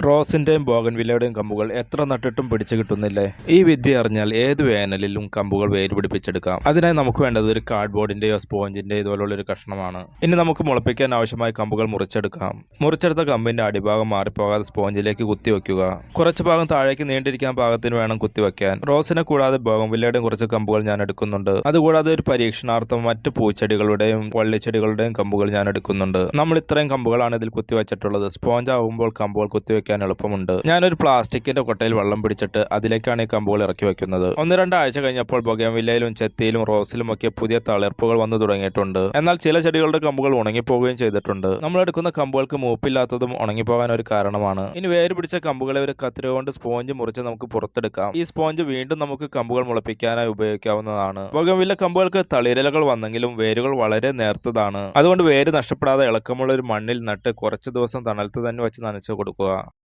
റോസിന്റെയും ബോഗൺവില്ലയുടെയും കമ്പുകൾ എത്ര നട്ടിട്ടും പിടിച്ചു കിട്ടുന്നില്ലേ? ഈ വിദ്യ അറിഞ്ഞാൽ ഏത് വേനലിലും കമ്പുകൾ വേര് പിടിപ്പിച്ചെടുക്കാം. അതിനായി നമുക്ക് വേണ്ടത് ഒരു കാർഡ്ബോർഡിന്റെയോ സ്പോഞ്ചിന്റെയോ ഇതുപോലുള്ള ഒരു കഷ്ണമാണ്. ഇനി നമുക്ക് മുളപ്പിക്കാൻ ആവശ്യമായ കമ്പുകൾ മുറിച്ചെടുക്കാം. മുറിച്ചെടുത്ത കമ്പിന്റെ അടിഭാഗം മാറിപ്പോകാതെ സ്പോഞ്ചിലേക്ക് കുത്തിവെക്കുക. കുറച്ച് ഭാഗം താഴേക്ക് നീണ്ടിരിക്കാൻ പാകത്തിന് വേണം കുത്തിവെക്കാൻ. റോസിനെ കൂടാതെ ബോഗൺവില്ലയുടെയും കുറച്ച് കമ്പുകൾ ഞാൻ എടുക്കുന്നുണ്ട്. അതുകൂടാതെ ഒരു പരീക്ഷണാർത്ഥം മറ്റ് പൂച്ചെടികളുടെയും വള്ളിച്ചെടികളുടെയും കമ്പുകൾ ഞാൻ എടുക്കുന്നുണ്ട്. നമ്മൾ ഇത്രയും കമ്പുകളാണ് ഇതിൽ കുത്തിവെച്ചിട്ടുള്ളത്. സ്പോഞ്ച് ആകുമ്പോൾ കമ്പുകൾ കുത്തിവെക്കാൻ എളുപ്പമുണ്ട്. ഞാനൊരു പ്ലാസ്റ്റിക്കിന്റെ കൊട്ടയിൽ വെള്ളം പിടിച്ചിട്ട് അതിലേക്കാണ് ഈ കമ്പുകൾ ഇറക്കി വെക്കുന്നത്. 1-2 ആഴ്ച കഴിഞ്ഞപ്പോൾ ബൊഗൻവില്ലയിലും ചെത്തിയിലും റോസിലും ഒക്കെ പുതിയ തളിർപ്പുകൾ വന്നു തുടങ്ങിയിട്ടുണ്ട്. എന്നാൽ ചില ചെടികളുടെ കമ്പുകൾ ഉണങ്ങിപ്പോവുകയും ചെയ്തിട്ടുണ്ട്. നമ്മൾ എടുക്കുന്ന കമ്പുകൾക്ക് മൂപ്പില്ലാത്തതും ഉണങ്ങിപ്പോകാൻ ഒരു കാരണമാണ്. ഇനി വേര് പിടിച്ച കമ്പുകളെ ഒരു കത്രിക കൊണ്ട് സ്പോഞ്ച് മുറിച്ച് നമുക്ക് പുറത്തെടുക്കാം. ഈ സ്പോഞ്ച് വീണ്ടും നമുക്ക് കമ്പുകൾ മുളപ്പിക്കാനായി ഉപയോഗിക്കാവുന്നതാണ്. ബൊഗൻവില്ല കമ്പുകൾക്ക് തളിരിലകൾ വന്നെങ്കിലും വേരുകൾ വളരെ നേർത്തതാണ്. അതുകൊണ്ട് വേര് നഷ്ടപ്പെടാതെ ഇളക്കമുള്ള ഒരു മണ്ണിൽ നട്ട് കുറച്ച് ദിവസം തണലത്ത് തന്നെ വെച്ച് നനച്ചു കൊടുക്കുക.